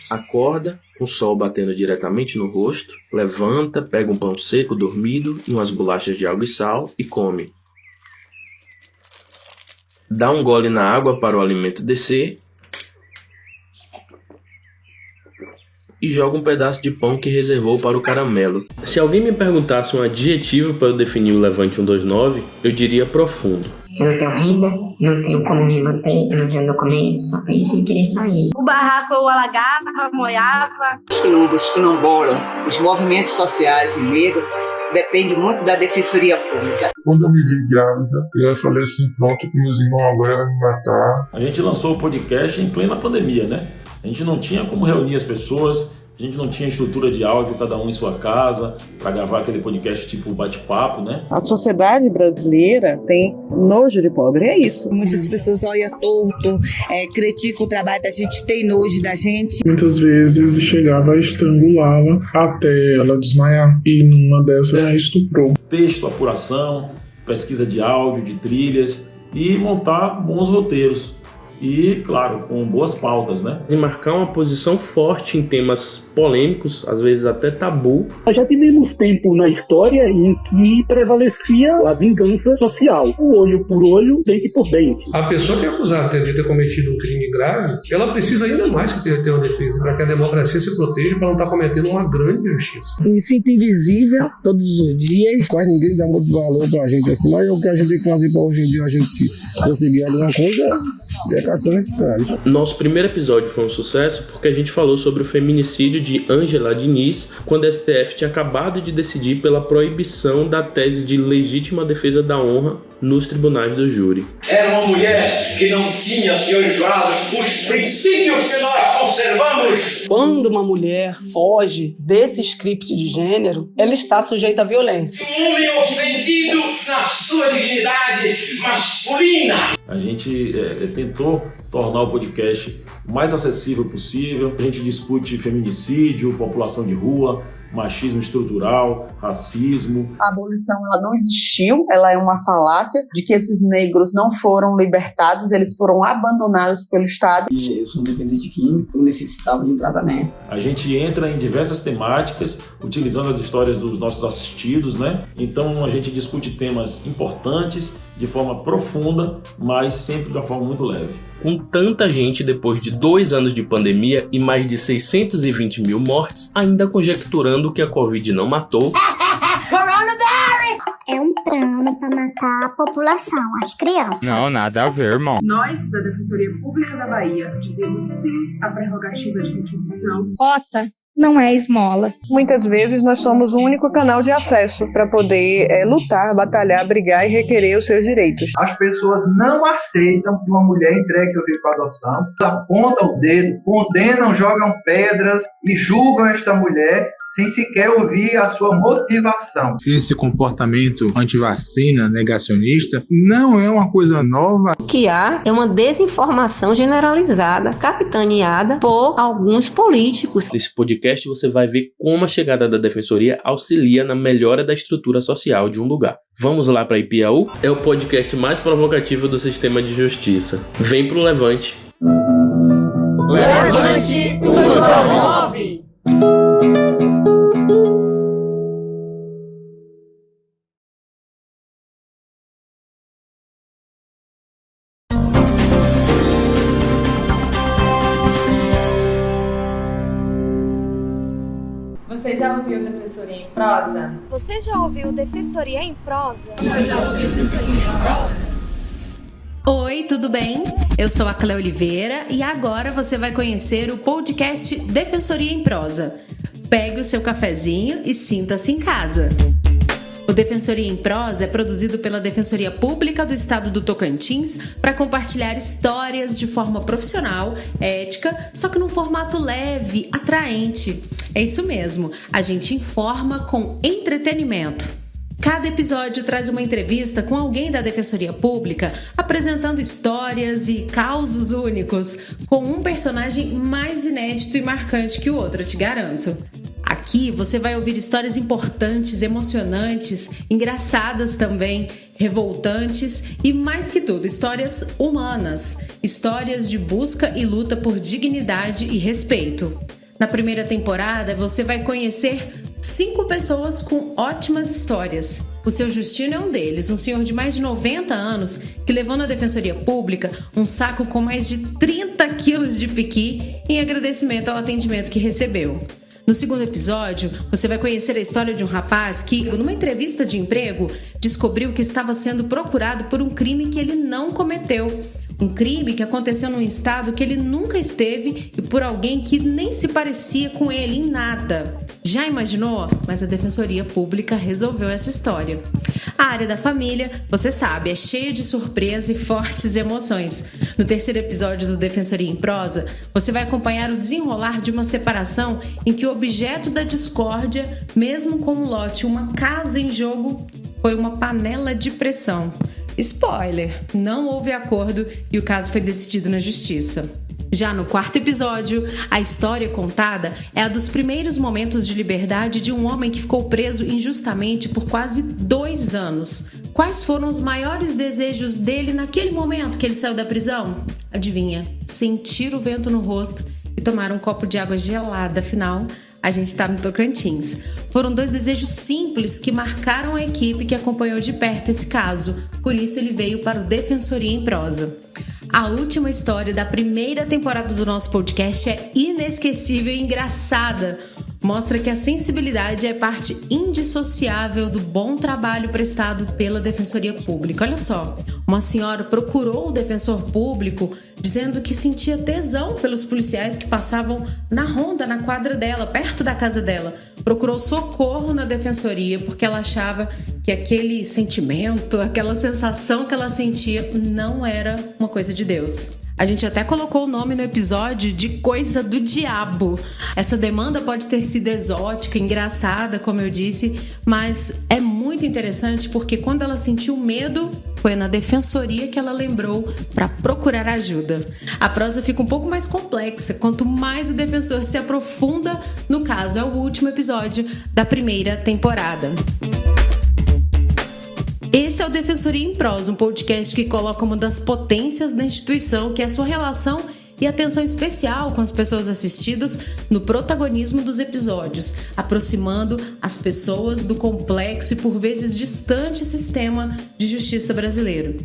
Acorda, com o sol batendo diretamente no rosto, levanta, pega um pão seco dormido e umas bolachas de álcool e sal e come. Dá um gole na água para o alimento descer e joga um pedaço de pão que reservou para o caramelo. Se alguém me perguntasse um adjetivo para eu definir o Levante 129, eu diria profundo. Eu não tenho renda, não tenho como me manter, eu não tenho documento, só penso em querer sair. O barraco eu alagava, molhava. Os clubes, quilombolas, os movimentos sociais e negros dependem muito da Defensoria Pública. Quando eu me vi grávida, eu falei assim, pronto, que meus irmãos agora vão me matar. A gente lançou o podcast em plena pandemia, né? A gente não tinha como reunir as pessoas, a gente não tinha estrutura de áudio, cada um em sua casa, para gravar aquele podcast tipo bate-papo, né? A sociedade brasileira tem nojo de pobre, é isso. Muitas pessoas olham torto, criticam o trabalho da gente, tem nojo da gente. Muitas vezes chegava a estrangulá-la até ela desmaiar, e numa dessas ela estuprou. Texto, apuração, pesquisa de áudio, de trilhas e montar bons roteiros. E, claro, com boas pautas, né? E marcar uma posição forte em temas polêmicos, às vezes até tabu. Nós já tivemos tempo na história em que prevalecia a vingança social. O olho por olho, dente por dente. A pessoa que é acusada de ter cometido um crime grave, ela precisa ainda mais que ter uma defesa, para que a democracia se proteja, para não estar cometendo uma grande injustiça. Me sinto invisível todos os dias. Quase ninguém dá muito valor pra gente assim, mas o que a gente tem que fazer para hoje em dia a gente conseguir alguma coisa é cartão esses caras. Nosso primeiro episódio foi um sucesso porque a gente falou sobre o feminicídio de Ângela Diniz, quando a STF tinha acabado de decidir pela proibição da tese de legítima defesa da honra nos tribunais do júri. Era uma mulher que não tinha, senhores jurados, os princípios que nós conservamos. Quando uma mulher foge desse script de gênero, ela está sujeita à violência. Um homem ofendido na sua dignidade masculina. A gente tentou tornar o podcast o mais acessível possível. A gente discute feminicídio, população de rua, machismo estrutural, racismo. A abolição ela não existiu, ela é uma falácia de que esses negros não foram libertados, eles foram abandonados pelo Estado. Eu sou dependente químico, eu necessitava de um tratamento. A gente entra em diversas temáticas, utilizando as histórias dos nossos assistidos, né? Então a gente discute temas importantes de forma profunda, mas sempre de uma forma muito leve. Com tanta gente depois de 2 anos de pandemia e mais de 620 mil mortes, ainda conjecturando que a Covid não matou, É um plano para matar a população, as crianças. Não, nada a ver, irmão. Nós, da Defensoria Pública da Bahia, dizemos sim à prerrogativa de requisição. Cota não é esmola. Muitas vezes nós somos o único canal de acesso para poder lutar, batalhar, brigar e requerer os seus direitos. As pessoas não aceitam que uma mulher entregue seu filho para adoção, apontam o dedo, condenam, jogam pedras e julgam esta mulher sem sequer ouvir a sua motivação. Esse comportamento antivacina, negacionista, não é uma coisa nova. O que há é uma desinformação generalizada, capitaneada por alguns políticos. Nesse podcast você vai ver como a chegada da Defensoria auxilia na melhora da estrutura social de um lugar. Vamos lá para Ipiaú? É o podcast mais provocativo do sistema de justiça. Vem pro Levante. Levante 129. Você já ouviu Defensoria em Prosa? Você já ouviu Defensoria em Prosa? Oi, tudo bem? Eu sou a Cléo Oliveira e agora você vai conhecer o podcast Defensoria em Prosa. Pegue o seu cafezinho e sinta-se em casa. O Defensoria em Prosa é produzido pela Defensoria Pública do Estado do Tocantins para compartilhar histórias de forma profissional, ética, só que num formato leve, atraente. É isso mesmo, a gente informa com entretenimento. Cada episódio traz uma entrevista com alguém da Defensoria Pública, apresentando histórias e causos únicos, com um personagem mais inédito e marcante que o outro, eu te garanto. Aqui você vai ouvir histórias importantes, emocionantes, engraçadas também, revoltantes e, mais que tudo, histórias humanas, histórias de busca e luta por dignidade e respeito. Na primeira temporada, você vai conhecer 5 pessoas com ótimas histórias. O seu Justino é um deles, um senhor de mais de 90 anos que levou na Defensoria Pública um saco com mais de 30 quilos de piqui em agradecimento ao atendimento que recebeu. No segundo episódio, você vai conhecer a história de um rapaz que, numa entrevista de emprego, descobriu que estava sendo procurado por um crime que ele não cometeu. Um crime que aconteceu num estado que ele nunca esteve e por alguém que nem se parecia com ele em nada. Já imaginou? Mas a Defensoria Pública resolveu essa história. A área da família, você sabe, é cheia de surpresas e fortes emoções. No terceiro episódio do Defensoria em Prosa, você vai acompanhar o desenrolar de uma separação em que o objeto da discórdia, mesmo com um lote, uma casa em jogo, foi uma panela de pressão. Spoiler, não houve acordo e o caso foi decidido na justiça. Já no quarto episódio, a história contada é a dos primeiros momentos de liberdade de um homem que ficou preso injustamente por quase 2 anos. Quais foram os maiores desejos dele naquele momento que ele saiu da prisão? Adivinha? Sentir o vento no rosto e tomar um copo de água gelada, afinal, a gente está no Tocantins. Foram 2 desejos simples que marcaram a equipe que acompanhou de perto esse caso. Por isso ele veio para o Defensoria em Prosa. A última história da primeira temporada do nosso podcast é inesquecível e engraçada. Mostra que a sensibilidade é parte indissociável do bom trabalho prestado pela Defensoria Pública. Olha só, uma senhora procurou o defensor público dizendo que sentia tesão pelos policiais que passavam na ronda, na quadra dela, perto da casa dela. Procurou socorro na defensoria porque ela achava que aquele sentimento, aquela sensação que ela sentia não era uma coisa de Deus. A gente até colocou o nome no episódio de Coisa do Diabo. Essa demanda pode ter sido exótica, engraçada, como eu disse, mas é muito interessante porque quando ela sentiu medo, foi na defensoria que ela lembrou para procurar ajuda. A prosa fica um pouco mais complexa quanto mais o defensor se aprofunda no caso. É o último episódio da primeira temporada. Esse é o Defensoria em Prosa, um podcast que coloca uma das potências da instituição, que é a sua relação e atenção especial com as pessoas assistidas no protagonismo dos episódios, aproximando as pessoas do complexo e por vezes distante sistema de justiça brasileiro.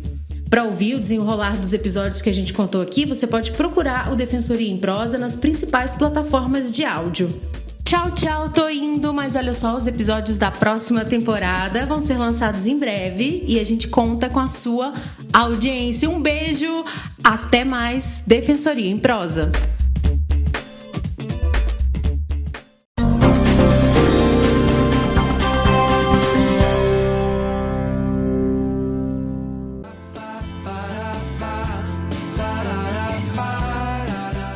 Para ouvir o desenrolar dos episódios que a gente contou aqui, você pode procurar o Defensoria em Prosa nas principais plataformas de áudio. Tchau, tô indo, mas olha só, os episódios da próxima temporada vão ser lançados em breve e a gente conta com a sua audiência. Um beijo, até mais, Defensoria em Prosa.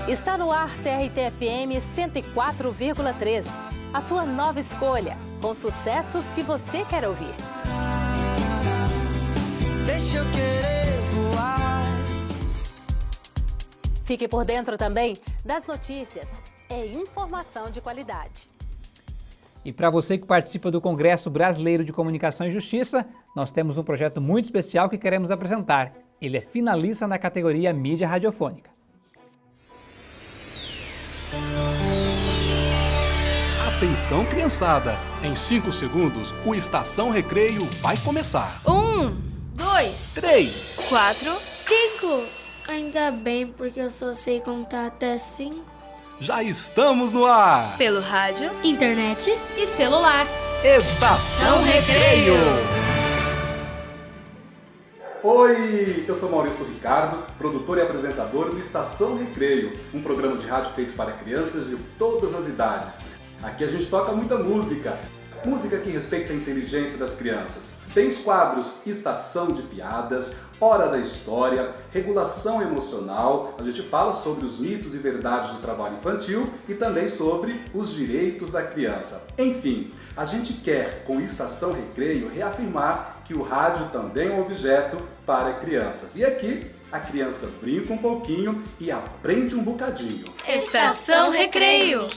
Está no ar TRT-FM 104,3, a sua nova escolha, com sucessos que você quer ouvir. Deixa eu querer voar. Fique por dentro também das notícias. É informação de qualidade. E para você que participa do Congresso Brasileiro de Comunicação e Justiça, nós temos um projeto muito especial que queremos apresentar. Ele é finalista na categoria Mídia Radiofônica. Atenção, criançada! Em 5 segundos, o Estação Recreio vai começar. 1, 2, 3, 4, 5. Ainda bem, porque eu só sei contar até 5. Já estamos no ar! Pelo rádio, internet e celular. Estação Recreio! Oi, eu sou Maurício Ricardo, produtor e apresentador do Estação Recreio, um programa de rádio feito para crianças de todas as idades. Aqui a gente toca muita música que respeita a inteligência das crianças. Tem os quadros Estação de Piadas, Hora da História, Regulação Emocional, a gente fala sobre os mitos e verdades do trabalho infantil e também sobre os direitos da criança. Enfim, a gente quer, com Estação Recreio, reafirmar que o rádio também é um objeto para crianças. E aqui, a criança brinca um pouquinho e aprende um bocadinho. Estação Recreio!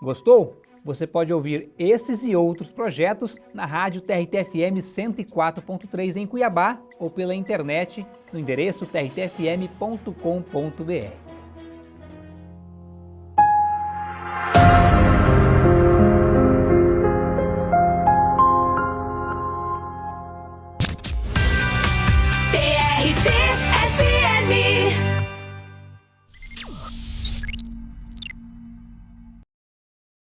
Gostou? Você pode ouvir esses e outros projetos na rádio TRT-FM 104.3 em Cuiabá ou pela internet no endereço trtfm.com.br.